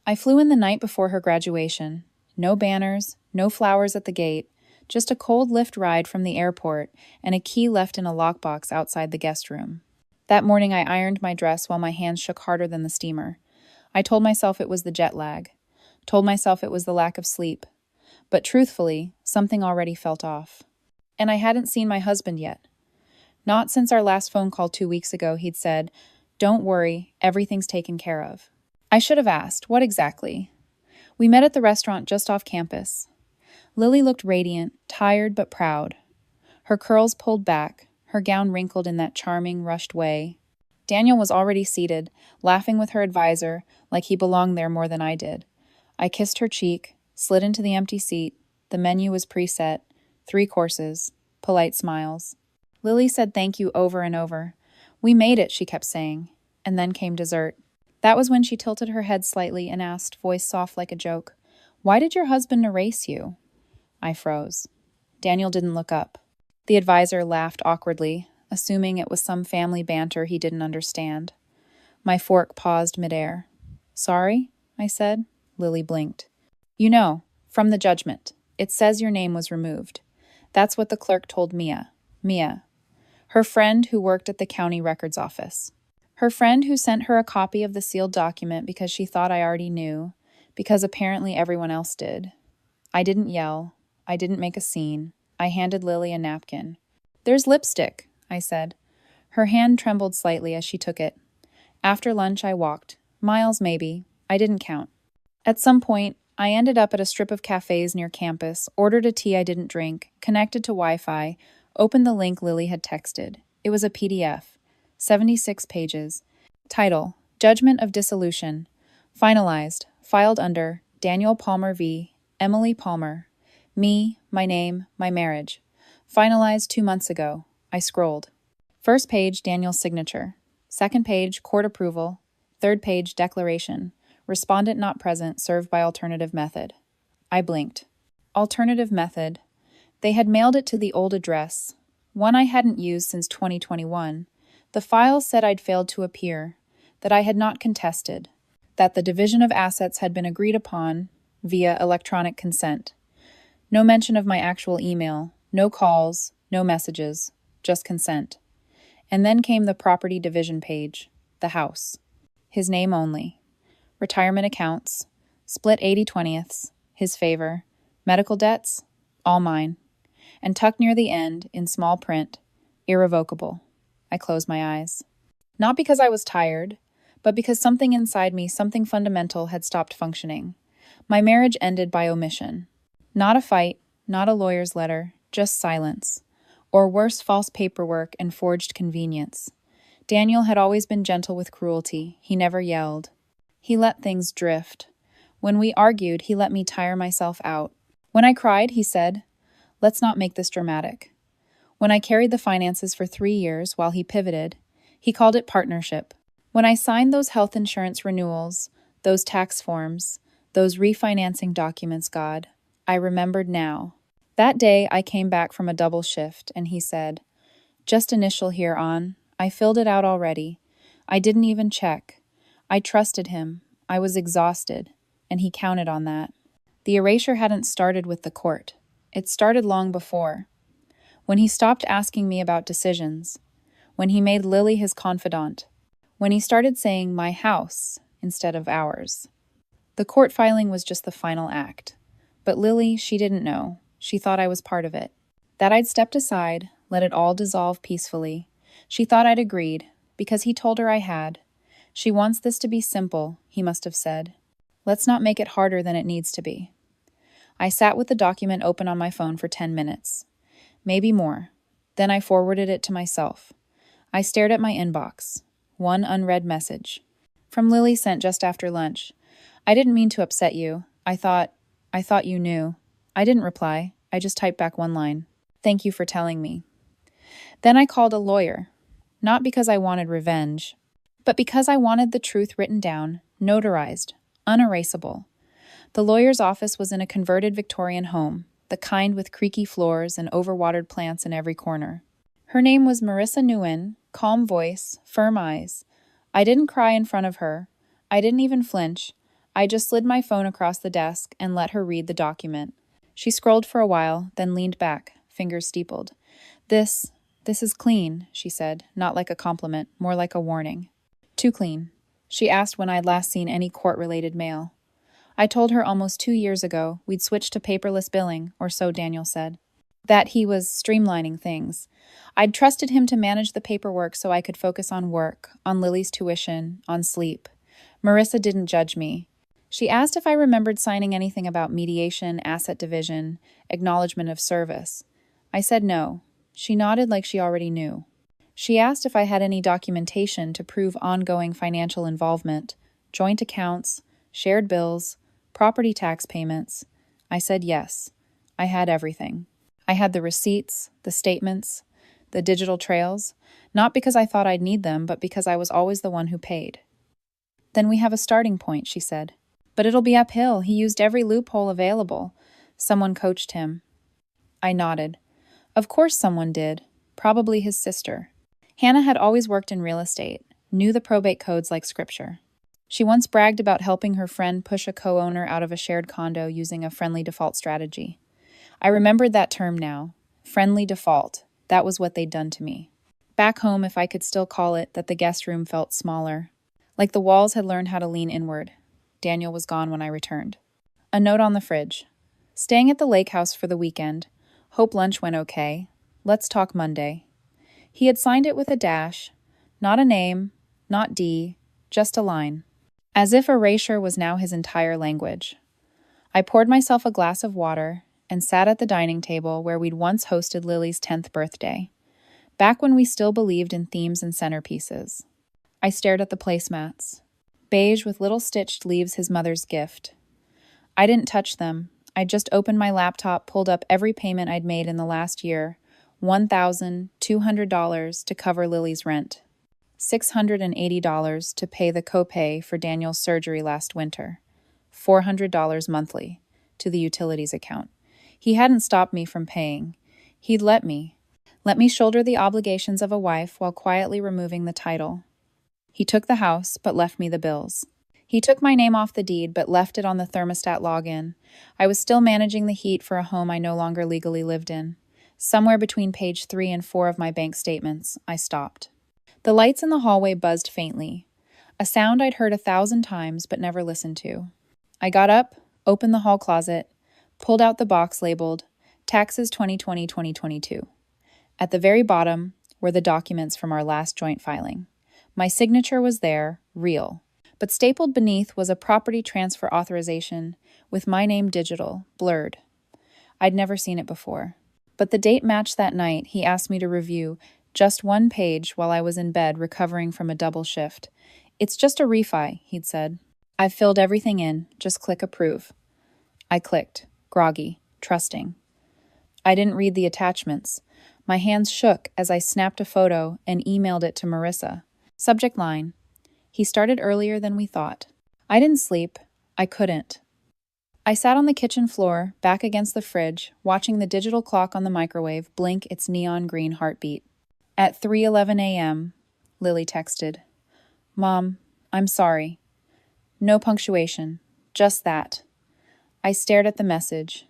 I flew in the night before her graduation. No banners, no flowers at the gate, just a cold lift ride from the airport and a key left in a lockbox outside the guest room. That morning I ironed my dress while my hands shook harder than the steamer. I told myself it was the jet lag. Told myself it was the lack of sleep. But truthfully, something already felt off. And I hadn't seen my husband yet. Not since our last phone call 2 weeks ago. He'd said, "Don't worry, everything's taken care of." I should have asked, what exactly? We met at the restaurant just off campus. Lily looked radiant, tired but proud. Her curls pulled back, her gown wrinkled in that charming, rushed way. Daniel was already seated, laughing with her advisor, like he belonged there more than I did. I kissed her cheek, slid into the empty seat. The menu was preset, 3 courses, polite smiles. Lily said thank you over and over. "We made it," she kept saying. And then came dessert. That was when she tilted her head slightly and asked, voice soft like a joke, "Why did your husband erase you?" I froze. Daniel didn't look up. The advisor laughed awkwardly, assuming it was some family banter he didn't understand. My fork paused midair. "Sorry?" I said. Lily blinked. "You know, from the judgment, it says your name was removed. That's what the clerk told Mia. Mia. Her friend who worked at the county records office. Her friend who sent her a copy of the sealed document because she thought I already knew, because apparently everyone else did." I didn't yell. I didn't make a scene. I handed Lily a napkin. "There's lipstick," I said. Her hand trembled slightly as she took it. After lunch, I walked. Miles, maybe. I didn't count. At some point, I ended up at a strip of cafes near campus, ordered a tea I didn't drink, connected to Wi-Fi, opened the link Lily had texted. It was a PDF. 76 pages. Title, Judgment of Dissolution. Finalized. Filed under Daniel Palmer v. Emily Palmer. Me, my name, my marriage. Finalized 2 months ago. I scrolled. First page, Daniel's signature. Second page, court approval. Third page, declaration. Respondent not present, served by alternative method. I blinked. Alternative method. They had mailed it to the old address, one I hadn't used since 2021. The file said I'd failed to appear, that I had not contested, that the division of assets had been agreed upon via electronic consent. No mention of my actual email, no calls, no messages, just consent. And then came the property division page, the house. His name only. Retirement accounts, split 80/20ths, his favor, medical debts, all mine. And tucked near the end, in small print, irrevocable. I closed my eyes. Not because I was tired, but because something inside me, something fundamental, had stopped functioning. My marriage ended by omission. Not a fight, not a lawyer's letter, just silence. Or worse, false paperwork and forged convenience. Daniel had always been gentle with cruelty. He never yelled. He let things drift. When we argued, he let me tire myself out. When I cried, he said, "Let's not make this dramatic." When I carried the finances for 3 years while he pivoted, he called it partnership. When I signed those health insurance renewals, those tax forms, those refinancing documents, God, I remembered now. That day, I came back from a double shift, and he said, "Just initial here on. I filled it out already. I didn't even check. I trusted him. I was exhausted, and he counted on that." The erasure hadn't started with the court. It started long before. When he stopped asking me about decisions. When he made Lily his confidant. When he started saying "my house" instead of "ours." The court filing was just the final act. But Lily, she didn't know. She thought I was part of it. That I'd stepped aside, let it all dissolve peacefully. She thought I'd agreed, because he told her I had. "She wants this to be simple," he must have said. "Let's not make it harder than it needs to be." I sat with the document open on my phone for 10 minutes. Maybe more. Then I forwarded it to myself. I stared at my inbox. One unread message. From Lily, sent just after lunch. "I didn't mean to upset you. I thought you knew." I didn't reply. I just typed back one line. "Thank you for telling me." Then I called a lawyer. Not because I wanted revenge, but because I wanted the truth written down, notarized, unerasable. The lawyer's office was in a converted Victorian home, the kind with creaky floors and overwatered plants in every corner. Her name was Marissa Nguyen, calm voice, firm eyes. I didn't cry in front of her. I didn't even flinch. I just slid my phone across the desk and let her read the document. She scrolled for a while, then leaned back, fingers steepled. This is clean, she said, not like a compliment, more like a warning. Too clean. She asked when I'd last seen any court-related mail. I told her almost 2 years ago we'd switched to paperless billing, or so Daniel said. That he was streamlining things. I'd trusted him to manage the paperwork so I could focus on work, on Lily's tuition, on sleep. Marissa didn't judge me. She asked if I remembered signing anything about mediation, asset division, acknowledgement of service. I said no. She nodded like she already knew. She asked if I had any documentation to prove ongoing financial involvement, joint accounts, shared bills, property tax payments. I said yes. I had everything. I had the receipts, the statements, the digital trails, not because I thought I'd need them, but because I was always the one who paid. Then we have a starting point, she said. But it'll be uphill. He used every loophole available. Someone coached him. I nodded. Of course someone did. Probably his sister. Hannah had always worked in real estate, knew the probate codes like scripture. She once bragged about helping her friend push a co-owner out of a shared condo using a friendly default strategy. I remembered that term now. Friendly default. That was what they'd done to me. Back home, if I could still call it, that the guest room felt smaller. Like the walls had learned how to lean inward. Daniel was gone when I returned. A note on the fridge. Staying at the lake house for the weekend. Hope lunch went okay. Let's talk Monday. He had signed it with a dash. Not a name, not D, just a line. As if erasure was now his entire language. I poured myself a glass of water and sat at the dining table where we'd once hosted Lily's 10th birthday. Back when we still believed in themes and centerpieces. I stared at the placemats. Beige with little stitched leaves his mother's gift. I didn't touch them. I just opened my laptop, pulled up every payment I'd made in the last year, $1,200 to cover Lily's rent, $680 to pay the copay for Daniel's surgery last winter, $400 monthly to the utilities account. He hadn't stopped me from paying. He'd let me shoulder the obligations of a wife while quietly removing the title. He took the house, but left me the bills. He took my name off the deed, but left it on the thermostat login. I was still managing the heat for a home I no longer legally lived in. Somewhere between page 3 and 4 of my bank statements, I stopped. The lights in the hallway buzzed faintly, a sound I'd heard 1,000 times but never listened to. I got up, opened the hall closet, pulled out the box labeled Taxes 2020-2022. At the very bottom were the documents from our last joint filing. My signature was there, real. But stapled beneath was a property transfer authorization with my name digital, blurred. I'd never seen it before. But the date matched that night he asked me to review just one page while I was in bed recovering from a double shift. It's just a refi, he'd said. I've filled everything in, just click approve. I clicked, groggy, trusting. I didn't read the attachments. My hands shook as I snapped a photo and emailed it to Marissa. Subject line. He started earlier than we thought. I didn't sleep. I couldn't. I sat on the kitchen floor, back against the fridge, watching the digital clock on the microwave blink its neon green heartbeat. At 3:11 a.m., Lily texted. Mom, I'm sorry. No punctuation. Just that. I stared at the message.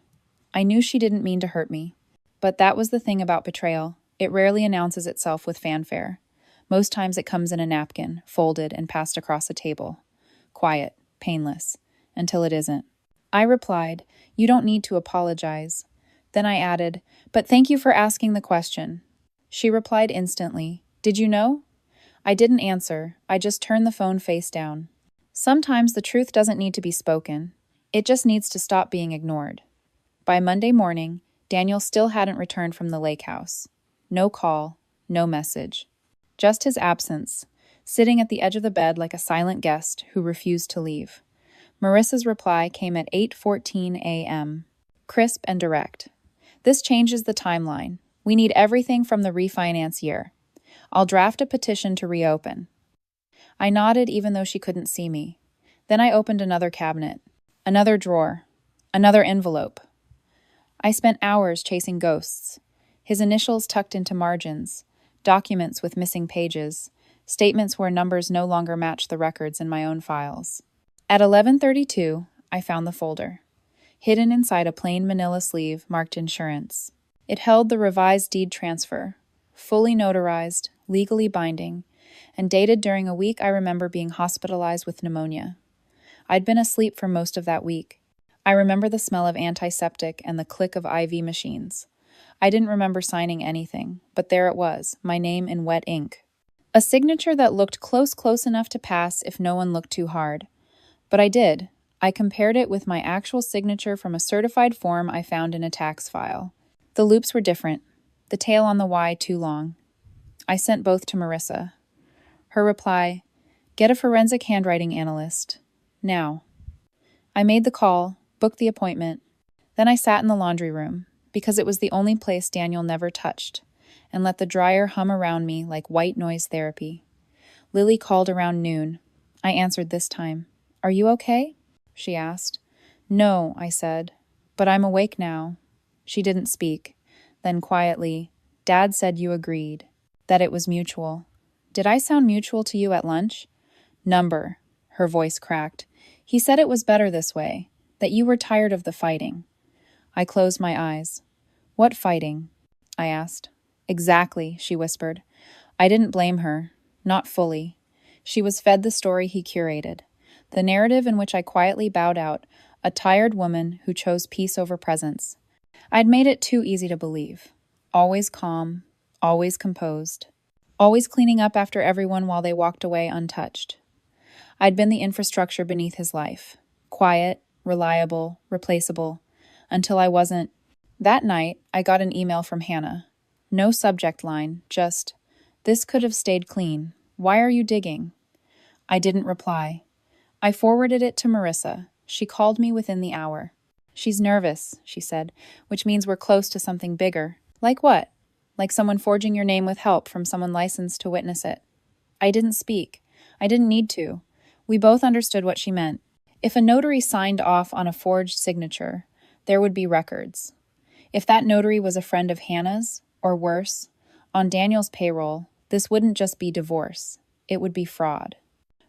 I knew she didn't mean to hurt me. But that was the thing about betrayal. It rarely announces itself with fanfare. Most times it comes in a napkin, folded and passed across a table. Quiet, painless, until it isn't. I replied, You don't need to apologize. Then I added, But thank you for asking the question. She replied instantly, Did you know? I didn't answer. I just turned the phone face down. Sometimes the truth doesn't need to be spoken. It just needs to stop being ignored. By Monday morning, Daniel still hadn't returned from the lake house. No call, no message. Just his absence, sitting at the edge of the bed like a silent guest who refused to leave. Marissa's reply came at 8:14 a.m., crisp and direct. This changes the timeline. We need everything from the refinance year. I'll draft a petition to reopen. I nodded even though she couldn't see me. Then I opened another cabinet, another drawer, another envelope. I spent hours chasing ghosts, his initials tucked into margins, documents with missing pages, statements where numbers no longer matched the records in my own files. At 11:32, I found the folder, hidden inside a plain manila sleeve marked insurance. It held the revised deed transfer, fully notarized, legally binding, and dated during a week I remember being hospitalized with pneumonia. I'd been asleep for most of that week. I remember the smell of antiseptic and the click of IV machines. I didn't remember signing anything, but there it was, my name in wet ink. A signature that looked close enough to pass if no one looked too hard. But I did. I compared it with my actual signature from a certified form I found in a tax file. The loops were different, the tail on the Y too long. I sent both to Marissa. Her reply, "Get a forensic handwriting analyst. Now." I made the call, booked the appointment. Then I sat in the laundry room, because it was the only place Daniel never touched, and let the dryer hum around me like white noise therapy. Lily called around noon. I answered this time. "Are you okay?" she asked. "No," I said, "but I'm awake now." She didn't speak. Then quietly, "Dad said you agreed, that it was mutual. Did I sound mutual to you at lunch?" "Number," her voice cracked. "He said it was better this way, that you were tired of the fighting." I closed my eyes. "What fighting?" I asked. "Exactly," she whispered. I didn't blame her. Not fully. She was fed the story he curated, the narrative in which I quietly bowed out, a tired woman who chose peace over presence. I'd made it too easy to believe. Always calm, always composed, always cleaning up after everyone while they walked away untouched. I'd been the infrastructure beneath his life. Quiet, reliable, replaceable, until I wasn't. That night, I got an email from Hannah. No subject line, just, "This could have stayed clean. Why are you digging?" I didn't reply. I forwarded it to Marissa. She called me within the hour. "She's nervous," she said, "which means we're close to something bigger." "Like what?" "Like someone forging your name with help from someone licensed to witness it." I didn't speak. I didn't need to. We both understood what she meant. If a notary signed off on a forged signature, there would be records. If that notary was a friend of Hannah's, or worse, on Daniel's payroll, this wouldn't just be divorce. It would be fraud.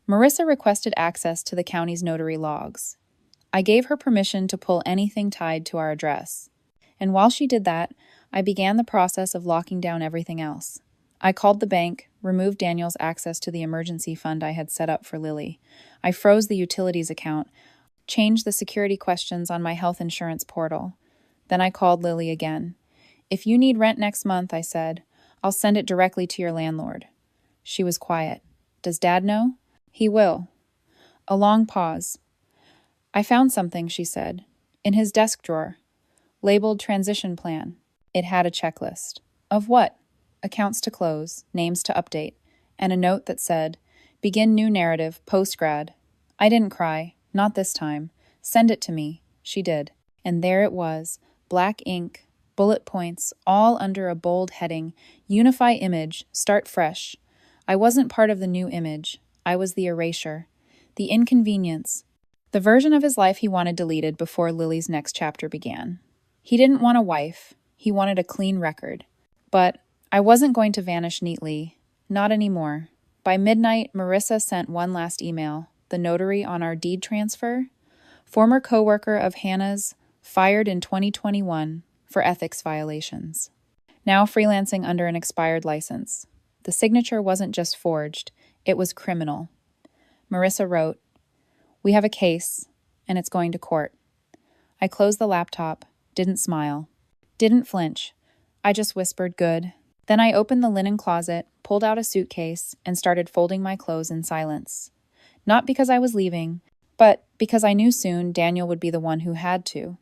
Marissa requested access to the county's notary logs. I gave her permission to pull anything tied to our address. And while she did that, I began the process of locking down everything else. I called the bank, removed Daniel's access to the emergency fund I had set up for Lily. I froze the utilities account, changed the security questions on my health insurance portal. Then I called Lily again. "If you need rent next month," I said, "I'll send it directly to your landlord." She was quiet. "Does Dad know?" "He will." A long pause. "I found something," she said, "in his desk drawer, labeled transition plan." It had a checklist. Of what? Accounts to close, names to update, and a note that said, "Begin new narrative, post-grad." I didn't cry, not this time. "Send it to me." She did. And there it was, black ink, bullet points, all under a bold heading, "Unify image, start fresh." I wasn't part of the new image. I was the erasure, the inconvenience, the version of his life he wanted deleted before Lily's next chapter began. He didn't want a wife. He wanted a clean record. But I wasn't going to vanish neatly. Not anymore. By midnight, Marissa sent one last email, the notary on our deed transfer. Former coworker of Hannah's, fired in 2021 for ethics violations. Now freelancing under an expired license. The signature wasn't just forged, it was criminal. Marissa wrote, "We have a case, and it's going to court." I closed the laptop, didn't smile, didn't flinch. I just whispered, "Good." Then I opened the linen closet, pulled out a suitcase, and started folding my clothes in silence. Not because I was leaving, but because I knew soon Daniel would be the one who had to.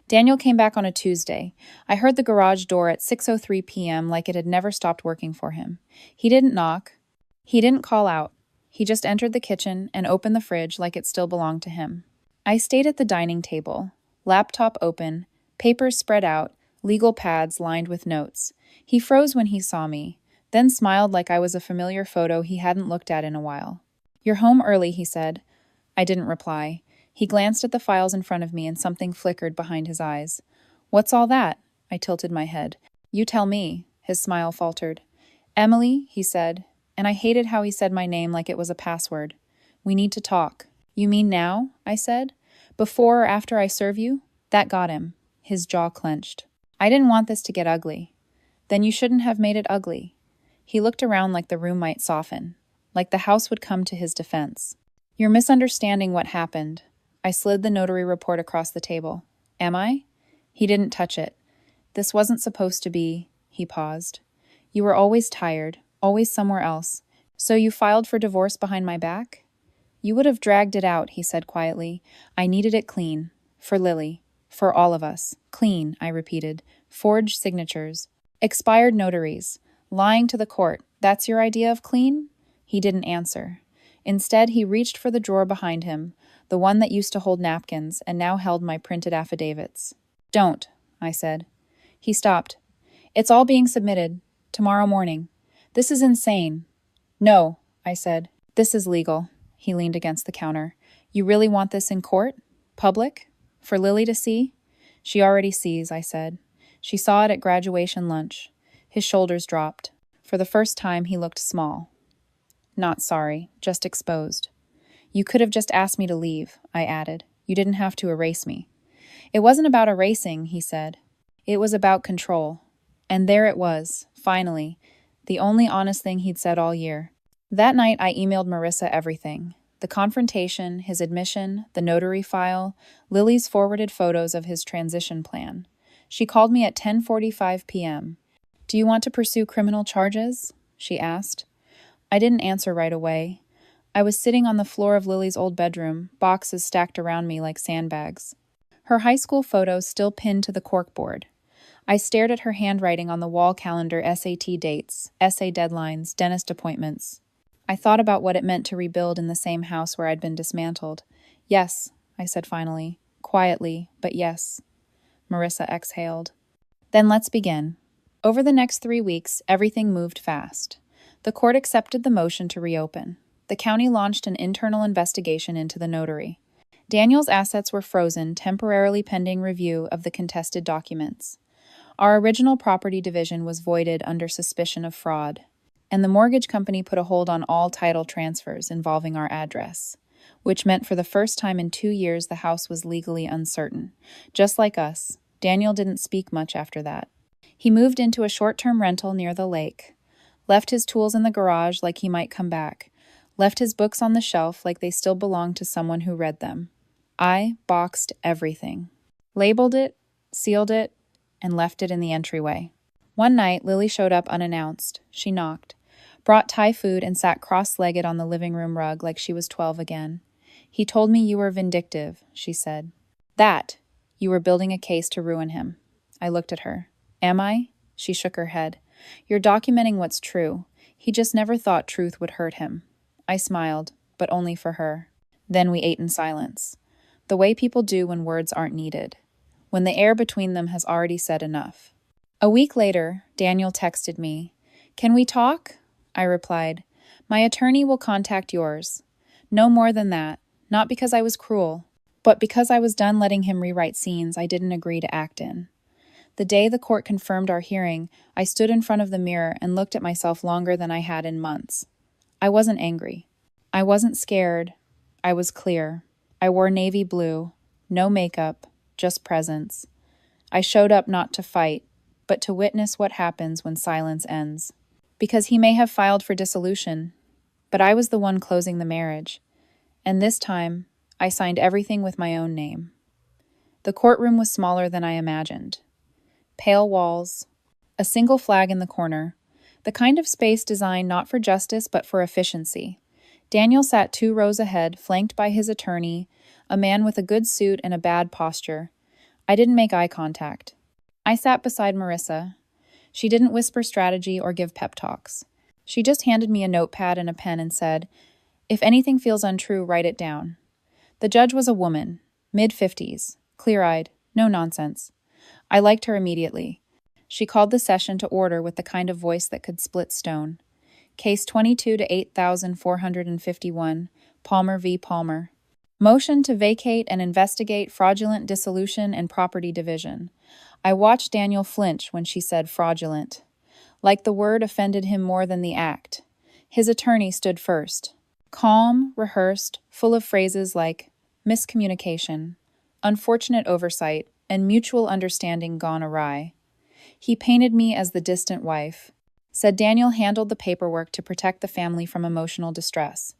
Daniel came back on a Tuesday. I heard the garage door at 6:03 p.m. like it had never stopped working for him. He didn't knock. He didn't call out. He just entered the kitchen and opened the fridge like it still belonged to him. I stayed at the dining table, laptop open, papers spread out, legal pads lined with notes. He froze when he saw me, then smiled like I was a familiar photo he hadn't looked at in a while. "You're home early," he said. I didn't reply. He glanced at the files in front of me and something flickered behind his eyes. "What's all that?" I tilted my head. "You tell me," his smile faltered. "Emily," he said, and I hated how he said my name like it was a password. "We need to talk." You mean now? I said. Before or after I serve you? That got him. His jaw clenched. I didn't want this to get ugly. Then you shouldn't have made it ugly. He looked around like the room might soften, like the house would come to his defense. You're misunderstanding what happened. I slid the notary report across the table. Am I? He didn't touch it. This wasn't supposed to be. He paused. You were always tired, always somewhere else. So you filed for divorce behind my back? You would have dragged it out, he said quietly. I needed it clean. For Lily. For all of us. Clean, I repeated. Forged signatures. Expired notaries. Lying to the court. That's your idea of clean? He didn't answer. Instead, he reached for the drawer behind him, the one that used to hold napkins and now held my printed affidavits. Don't, I said. He stopped. It's all being submitted. Tomorrow morning. This is insane. No, I said. This is legal. He leaned against the counter. You really want this in court? Public? For Lily to see? She already sees, I said. She saw it at graduation lunch. His shoulders dropped. For the first time, he looked small. Not sorry, just exposed. You could have just asked me to leave, I added. You didn't have to erase me. It wasn't about erasing, he said. It was about control. And there it was, finally, the only honest thing he'd said all year. That night, I emailed Marissa everything. The confrontation, his admission, the notary file, Lily's forwarded photos of his transition plan. She called me at 10:45 p.m. Do you want to pursue criminal charges? She asked. I didn't answer right away. I was sitting on the floor of Lily's old bedroom, boxes stacked around me like sandbags. Her high school photos still pinned to the corkboard. I stared at her handwriting on the wall calendar, SAT dates, essay deadlines, dentist appointments. I thought about what it meant to rebuild in the same house where I'd been dismantled. Yes, I said finally, quietly, but yes. Marissa exhaled. Then let's begin. Over the next 3 weeks, everything moved fast. The court accepted the motion to reopen. The county launched an internal investigation into the notary. Daniel's assets were frozen, temporarily pending review of the contested documents. Our original property division was voided under suspicion of fraud, and the mortgage company put a hold on all title transfers involving our address, which meant for the first time in 2 years the house was legally uncertain. Just like us, Daniel didn't speak much after that. He moved into a short-term rental near the lake, left his tools in the garage like he might come back, left his books on the shelf like they still belonged to someone who read them. I boxed everything, labeled it, sealed it, and left it in the entryway. One night, Lily showed up unannounced. She knocked, brought Thai food, and sat cross-legged on the living room rug like she was 12 again. He told me you were vindictive, she said. That, you were building a case to ruin him. I looked at her. Am I? She shook her head. You're documenting what's true. He just never thought truth would hurt him. I smiled, but only for her. Then we ate in silence, the way people do when words aren't needed, when the air between them has already said enough. A week later, Daniel texted me. Can we talk? I replied. My attorney will contact yours. No more than that, not because I was cruel, but because I was done letting him rewrite scenes I didn't agree to act in. The day the court confirmed our hearing, I stood in front of the mirror and looked at myself longer than I had in months. I wasn't angry. I wasn't scared. I was clear. I wore navy blue, no makeup, just presence. I showed up not to fight, but to witness what happens when silence ends. Because he may have filed for dissolution, but I was the one closing the marriage. And this time, I signed everything with my own name. The courtroom was smaller than I imagined. Pale walls, a single flag in the corner, the kind of space designed not for justice but for efficiency. Daniel sat 2 rows ahead, flanked by his attorney, a man with a good suit and a bad posture. I didn't make eye contact. I sat beside Marissa. She didn't whisper strategy or give pep talks. She just handed me a notepad and a pen and said, if anything feels untrue, write it down. The judge was a woman, mid-50s, clear-eyed, no nonsense. I liked her immediately. She called the session to order with the kind of voice that could split stone. Case 22 to 8451, Palmer v. Palmer. Motion to vacate and investigate fraudulent dissolution and property division. I watched Daniel flinch when she said fraudulent. Like the word offended him more than the act. His attorney stood first. Calm, rehearsed, full of phrases like miscommunication, unfortunate oversight, and mutual understanding gone awry. He painted me as the distant wife, said Daniel handled the paperwork to protect the family from emotional distress,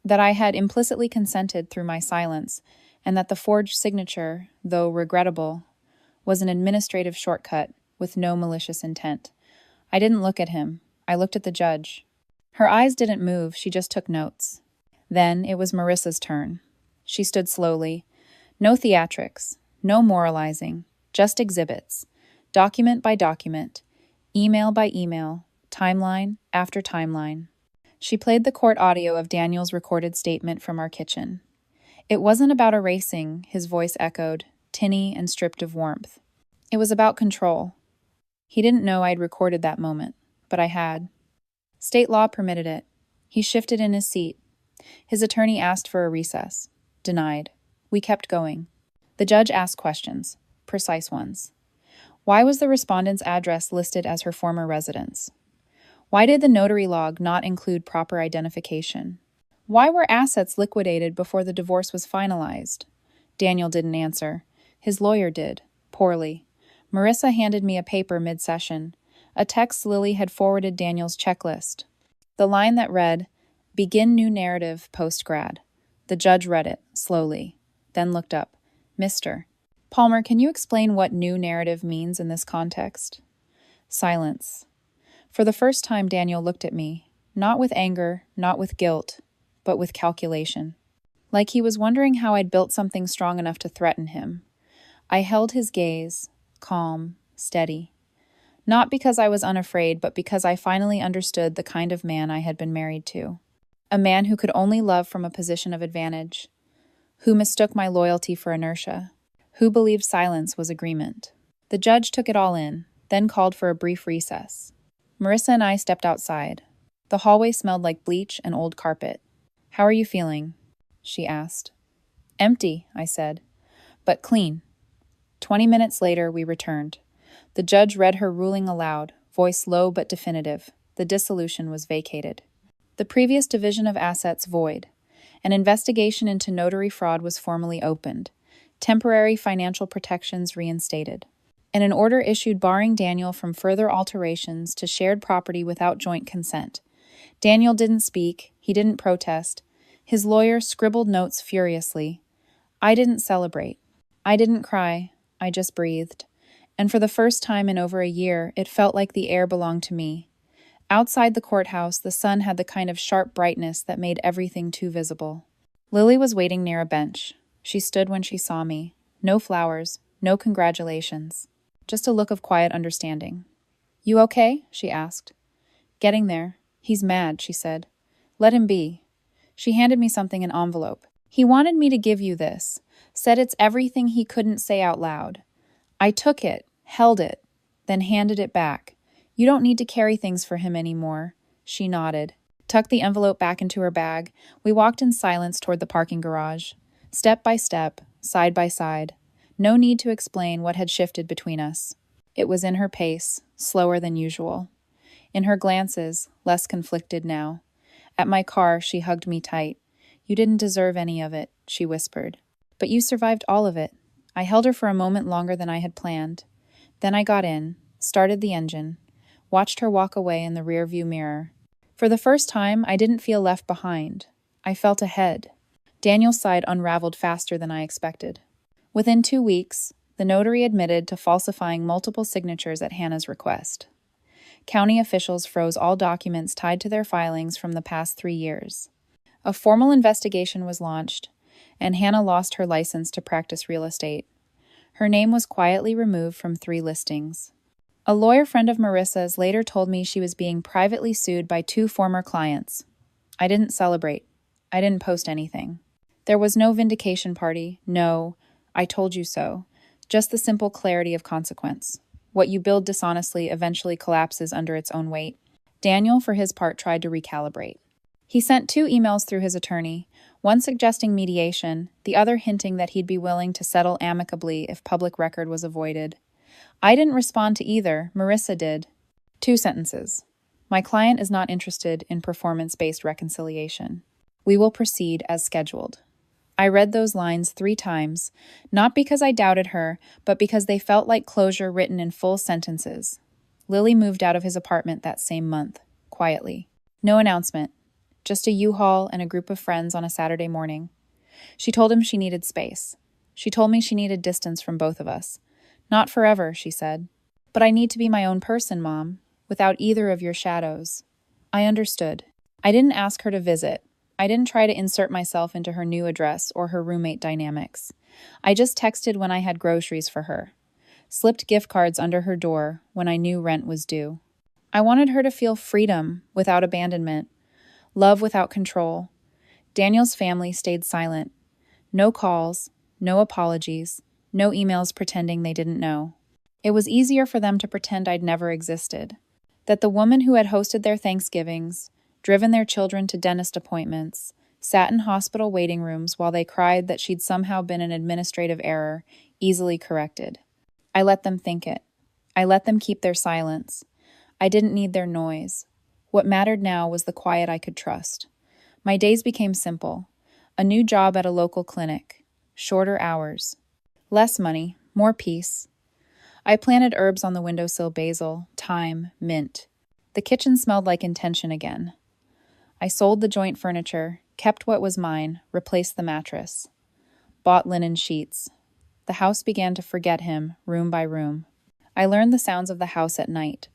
that I had implicitly consented through my silence, and that the forged signature, though regrettable, was an administrative shortcut with no malicious intent. I didn't look at him. I looked at the judge. Her eyes didn't move, she just took notes. Then it was Marissa's turn. She stood slowly. No theatrics, no moralizing, just exhibits, document by document, email by email, timeline after timeline. She played the court audio of Daniel's recorded statement from our kitchen. It wasn't about erasing, his voice echoed, tinny and stripped of warmth. It was about control. He didn't know I'd recorded that moment, but I had. State law permitted it. He shifted in his seat. His attorney asked for a recess. Denied. We kept going. The judge asked questions, precise ones. Why was the respondent's address listed as her former residence? Why did the notary log not include proper identification? Why were assets liquidated before the divorce was finalized? Daniel didn't answer. His lawyer did, poorly. Marissa handed me a paper mid-session, a text Lily had forwarded Daniel's checklist. The line that read, "Begin new narrative post-grad." The judge read it, slowly, then looked up. "Mr. Palmer, can you explain what new narrative means in this context?" Silence. For the first time, Daniel looked at me, not with anger, not with guilt, but with calculation. Like he was wondering how I'd built something strong enough to threaten him. I held his gaze, calm, steady. Not because I was unafraid, but because I finally understood the kind of man I had been married to. A man who could only love from a position of advantage, who mistook my loyalty for inertia, who believed silence was agreement. The judge took it all in, then called for a brief recess. Marissa and I stepped outside. The hallway smelled like bleach and old carpet. "How are you feeling?" she asked. "Empty," I said, "but clean." 20 minutes later, we returned. The judge read her ruling aloud, voice low but definitive. The dissolution was vacated. The previous division of assets void. An investigation into notary fraud was formally opened. Temporary financial protections reinstated. And an order issued barring Daniel from further alterations to shared property without joint consent. Daniel didn't speak. He didn't protest. His lawyer scribbled notes furiously. I didn't celebrate. I didn't cry. I just breathed. And for the first time in over a year, it felt like the air belonged to me. Outside the courthouse, the sun had the kind of sharp brightness that made everything too visible. Lily was waiting near a bench. She stood when she saw me. No flowers, no congratulations. Just a look of quiet understanding. "You okay?" she asked. "Getting there. He's mad," she said. "Let him be." She handed me something in an envelope. "He wanted me to give you this. Said it's everything he couldn't say out loud." I took it, held it, then handed it back. "You don't need to carry things for him anymore." She nodded, tucked the envelope back into her bag. We walked in silence toward the parking garage. Step by step, side by side. No need to explain what had shifted between us. It was in her pace, slower than usual. In her glances, less conflicted now. At my car, she hugged me tight. "You didn't deserve any of it," she whispered. "But you survived all of it." I held her for a moment longer than I had planned. Then I got in, started the engine, watched her walk away in the rearview mirror. For the first time, I didn't feel left behind. I felt ahead. Daniel's side unraveled faster than I expected. Within 2 weeks, the notary admitted to falsifying multiple signatures at Hannah's request. County officials froze all documents tied to their filings from the past 3 years. A formal investigation was launched, and Hannah lost her license to practice real estate. Her name was quietly removed from 3 listings. A lawyer friend of Marissa's later told me she was being privately sued by 2 former clients. I didn't celebrate. I didn't post anything. There was no vindication party, no, "I told you so," just the simple clarity of consequence. What you build dishonestly eventually collapses under its own weight. Daniel, for his part, tried to recalibrate. He sent 2 emails through his attorney, one suggesting mediation, the other hinting that he'd be willing to settle amicably if public record was avoided. I didn't respond to either, Marissa did. 2 sentences. My client is not interested in performance-based reconciliation. We will proceed as scheduled. I read those lines 3 times, not because I doubted her, but because they felt like closure written in full sentences. Lily moved out of his apartment that same month, quietly. No announcement, just a U-Haul and a group of friends on a Saturday morning. She told him she needed space. She told me she needed distance from both of us. Not forever, she said. But I need to be my own person, Mom, without either of your shadows. I understood. I didn't ask her to visit. I didn't try to insert myself into her new address or her roommate dynamics. I just texted when I had groceries for her. Slipped gift cards under her door when I knew rent was due. I wanted her to feel freedom without abandonment, love without control. Daniel's family stayed silent. No calls, no apologies, no emails pretending they didn't know. It was easier for them to pretend I'd never existed. That the woman who had hosted their Thanksgivings, driven their children to dentist appointments, sat in hospital waiting rooms while they cried that she'd somehow been an administrative error, easily corrected. I let them think it. I let them keep their silence. I didn't need their noise. What mattered now was the quiet I could trust. My days became simple. A new job at a local clinic. Shorter hours. Less money, more peace. I planted herbs on the windowsill: basil, thyme, mint. The kitchen smelled like intention again. I sold the joint furniture, kept what was mine, replaced the mattress. Bought linen sheets. The house began to forget him, room by room. I learned the sounds of the house at night.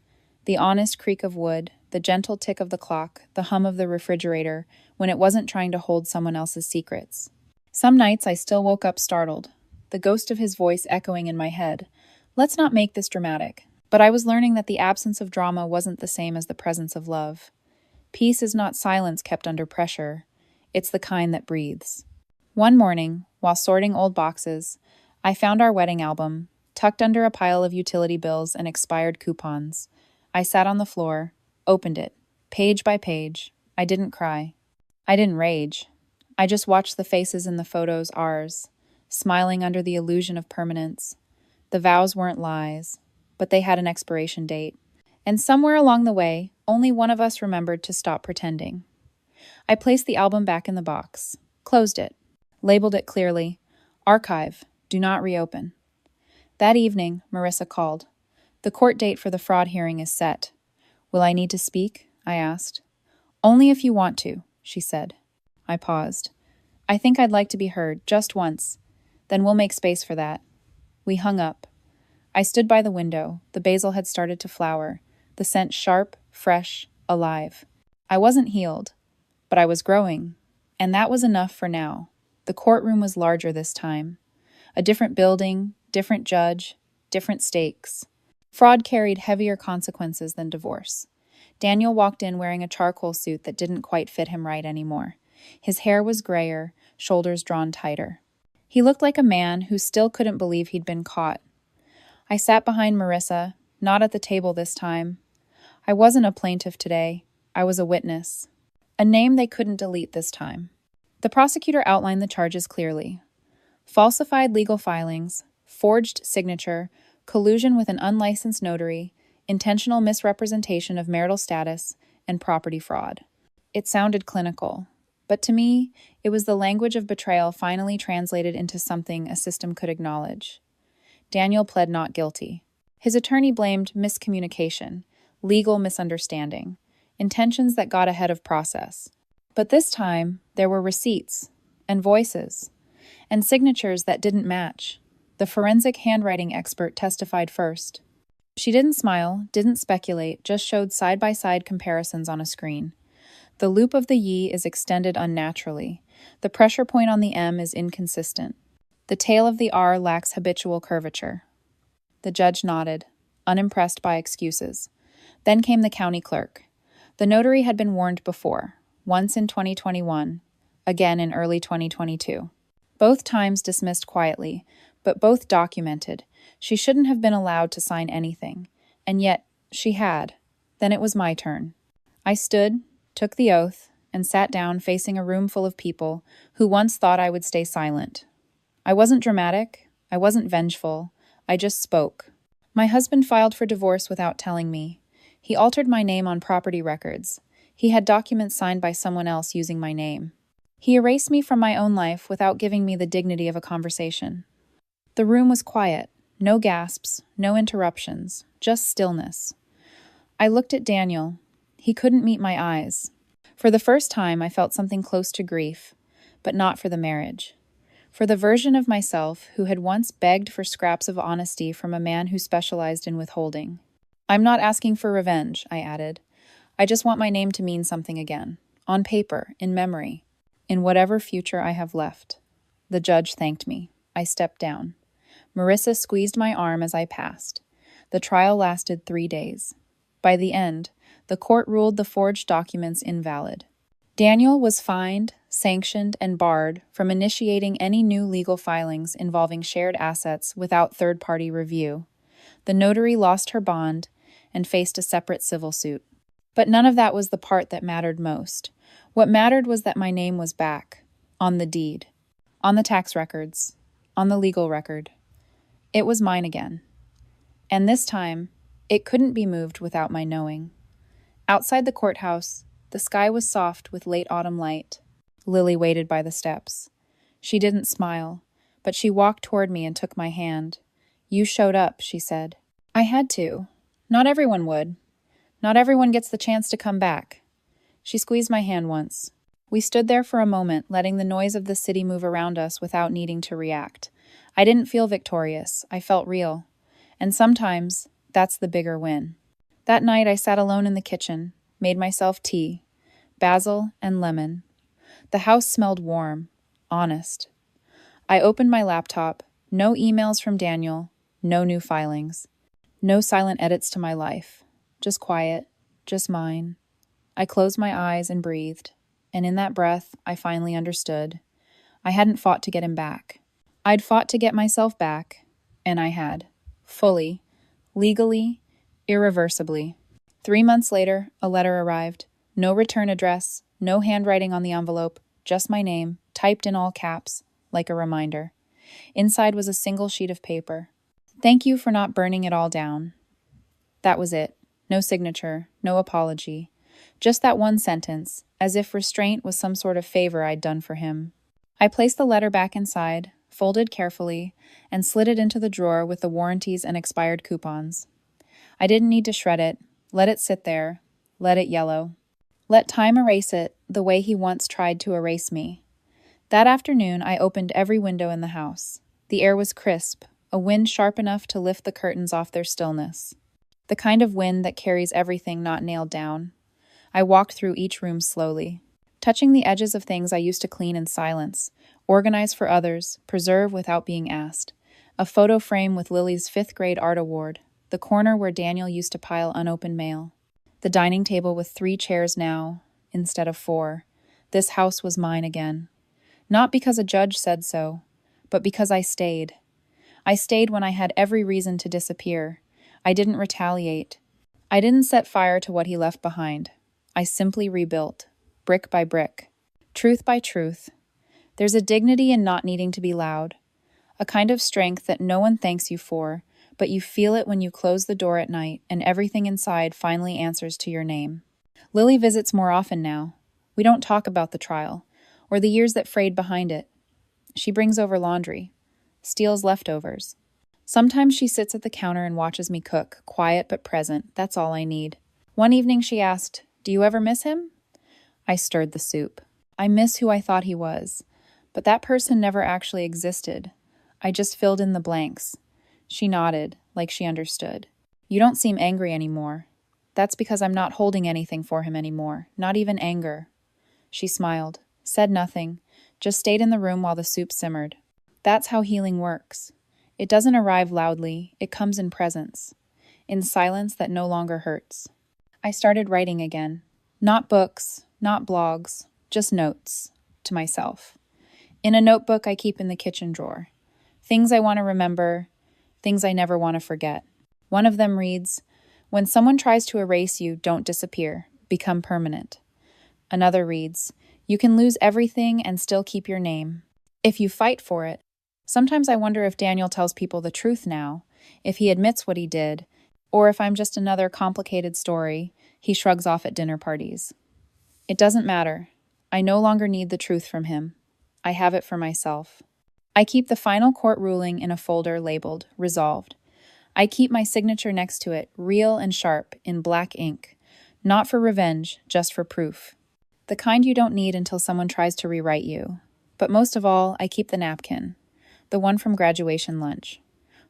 The honest creak of wood, the gentle tick of the clock, the hum of the refrigerator, when it wasn't trying to hold someone else's secrets. Some nights I still woke up startled, the ghost of his voice echoing in my head. Let's not make this dramatic. But I was learning that the absence of drama wasn't the same as the presence of love. Peace is not silence kept under pressure. It's the kind that breathes. One morning, while sorting old boxes, I found our wedding album, tucked under a pile of utility bills and expired coupons. I sat on the floor, opened it, page by page. I didn't cry. I didn't rage. I just watched the faces in the photos ours, smiling under the illusion of permanence. The vows weren't lies, but they had an expiration date. And somewhere along the way, only one of us remembered to stop pretending. I placed the album back in the box, closed it, labeled it clearly, Archive, do not reopen. That evening, Marissa called. The court date for the fraud hearing is set. Will I need to speak? I asked. Only if you want to, she said. I paused. I think I'd like to be heard, just once. Then we'll make space for that. We hung up. I stood by the window. The basil had started to flower, the scent sharp, fresh, alive. I wasn't healed, but I was growing, and that was enough for now. The courtroom was larger this time. A different building, different judge, different stakes. Fraud carried heavier consequences than divorce. Daniel walked in wearing a charcoal suit that didn't quite fit him right anymore. His hair was grayer, shoulders drawn tighter. He looked like a man who still couldn't believe he'd been caught. I sat behind Marissa, not at the table this time. I wasn't a plaintiff today. I was a witness. A name they couldn't delete this time. The prosecutor outlined the charges clearly. Falsified legal filings, forged signature, collusion with an unlicensed notary, intentional misrepresentation of marital status, and property fraud. It sounded clinical, but to me, it was the language of betrayal finally translated into something a system could acknowledge. Daniel pled not guilty. His attorney blamed miscommunication, legal misunderstanding, intentions that got ahead of process. But this time, there were receipts, and voices, and signatures that didn't match. The forensic handwriting expert testified first. She didn't smile, didn't speculate, just showed side-by-side comparisons on a screen. The loop of the Y is extended unnaturally. The pressure point on the M is inconsistent. The tail of the R lacks habitual curvature. The judge nodded, unimpressed by excuses. Then came the county clerk. The notary had been warned before, once in 2021, again in early 2022. Both times dismissed quietly, but both documented. She shouldn't have been allowed to sign anything, and yet she had. Then it was my turn. I stood, took the oath, and sat down facing a room full of people who once thought I would stay silent. I wasn't dramatic, I wasn't vengeful, I just spoke. My husband filed for divorce without telling me. He altered my name on property records. He had documents signed by someone else using my name. He erased me from my own life without giving me the dignity of a conversation. The room was quiet, no gasps, no interruptions, just stillness. I looked at Daniel. He couldn't meet my eyes. For the first time, I felt something close to grief, but not for the marriage. For the version of myself who had once begged for scraps of honesty from a man who specialized in withholding. "I'm not asking for revenge," I added. "I just want my name to mean something again. On paper, in memory, in whatever future I have left." The judge thanked me. I stepped down. Marissa squeezed my arm as I passed. The trial lasted 3 days. By the end, the court ruled the forged documents invalid. Daniel was fined, sanctioned, and barred from initiating any new legal filings involving shared assets without third-party review. The notary lost her bond and faced a separate civil suit. But none of that was the part that mattered most. What mattered was that my name was back, on the deed, on the tax records, on the legal record. It was mine again. And this time, it couldn't be moved without my knowing. Outside the courthouse, the sky was soft with late autumn light. Lily waited by the steps. She didn't smile, but she walked toward me and took my hand. "You showed up," she said. "I had to. Not everyone would. Not everyone gets the chance to come back." She squeezed my hand once. We stood there for a moment, letting the noise of the city move around us without needing to react. I didn't feel victorious. I felt real. And sometimes, that's the bigger win. That night, I sat alone in the kitchen, made myself tea, basil and lemon. The house smelled warm, honest. I opened my laptop. No emails from Daniel, no new filings, no silent edits to my life. Just quiet, just mine. I closed my eyes and breathed, and in that breath, I finally understood. I hadn't fought to get him back. I'd fought to get myself back, and I had. Fully, legally, irreversibly. 3 months later, a letter arrived. No return address, no handwriting on the envelope, just my name, typed in all caps, like a reminder. Inside was a single sheet of paper. "Thank you for not burning it all down." That was it. No signature, no apology. Just that one sentence, as if restraint was some sort of favor I'd done for him. I placed the letter back inside, folded carefully, and slid it into the drawer with the warranties and expired coupons. I didn't need to shred it. Let it sit there. Let it yellow. Let time erase it the way he once tried to erase me. That afternoon, I opened every window in the house. The air was crisp, a wind sharp enough to lift the curtains off their stillness. The kind of wind that carries everything not nailed down. I walked through each room slowly, touching the edges of things I used to clean in silence, organize for others, preserve without being asked. A photo frame with Lily's 5th grade art award, the corner where Daniel used to pile unopened mail. The dining table with 3 chairs now, instead of 4. This house was mine again. Not because a judge said so, but because I stayed. I stayed when I had every reason to disappear. I didn't retaliate. I didn't set fire to what he left behind. I simply rebuilt, brick by brick, truth by truth. There's a dignity in not needing to be loud, a kind of strength that no one thanks you for, but you feel it when you close the door at night and everything inside finally answers to your name. Lily visits more often now. We don't talk about the trial, or the years that frayed behind it. She brings over laundry, steals leftovers. Sometimes she sits at the counter and watches me cook, quiet but present. That's all I need. One evening she asked, "Do you ever miss him?" I stirred the soup. I miss who I thought he was, but that person never actually existed. I just filled in the blanks. She nodded, like she understood. "You don't seem angry anymore." "That's because I'm not holding anything for him anymore, not even anger." She smiled, said nothing, just stayed in the room while the soup simmered. That's how healing works. It doesn't arrive loudly, it comes in presence, in silence that no longer hurts. I started writing again. Not books, not blogs, just notes, to myself. In a notebook I keep in the kitchen drawer. Things I want to remember, things I never want to forget. One of them reads, "When someone tries to erase you, don't disappear, become permanent." Another reads, "You can lose everything and still keep your name, if you fight for it." Sometimes I wonder if Daniel tells people the truth now, if he admits what he did, or if I'm just another complicated story he shrugs off at dinner parties. It doesn't matter. I no longer need the truth from him. I have it for myself. I keep the final court ruling in a folder labeled Resolved. I keep my signature next to it, real and sharp, in black ink. Not for revenge, just for proof. The kind you don't need until someone tries to rewrite you. But most of all, I keep the napkin. The one from graduation lunch.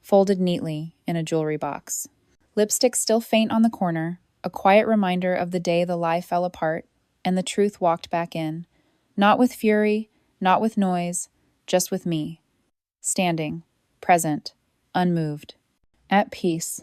Folded neatly in a jewelry box. Lipstick still faint on the corner, a quiet reminder of the day the lie fell apart, and the truth walked back in. Not with fury, not with noise, just with me. Standing, present, unmoved, at peace.